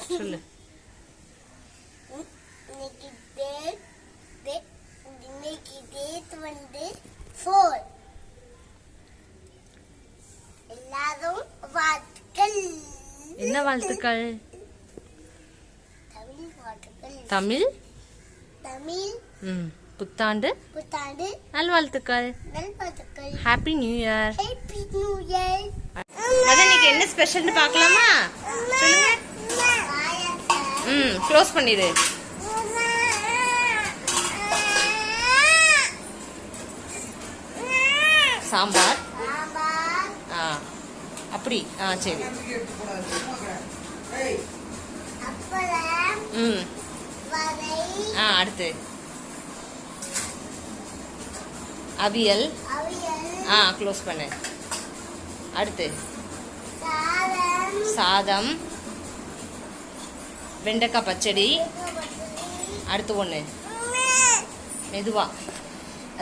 சொல்லு. இன்னைக்கு டேட் வந்து 4. எல்லாரும் வாழ்த்துக்கள். என்ன வாழ்த்துக்கள்? தமிழ் வாழ்த்துக்கள். தமிழ் தமிழ் புத்தாண்டு புத்தாண்டு நல்வாழ்த்துக்கள். நல்வாழ்த்துக்கள். Happy new year. Happy new year. அதான் இன்னைக்கு என்ன ஸ்பெஷல்னு பார்க்கலாமா? சொல்லுங்க. க்ளோஸ் பண்ணிடு. சாம்பார். அப்படி சரி. அடுத்து அவியல். க்ளோஸ் பண்ணு. அடுத்து சாதம், வெண்டைக்காய் பச்சடி. அடுத்து ஒன்று மெதுவா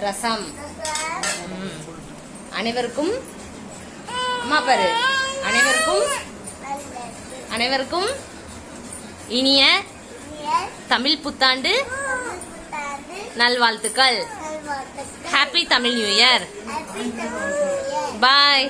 ரசம். அனைவருக்கும் அம்மா பாரு. அனைவருக்கும் இனிய தமிழ் புத்தாண்டு நல்வாழ்த்துக்கள். Happy Tamil new year. பாய்.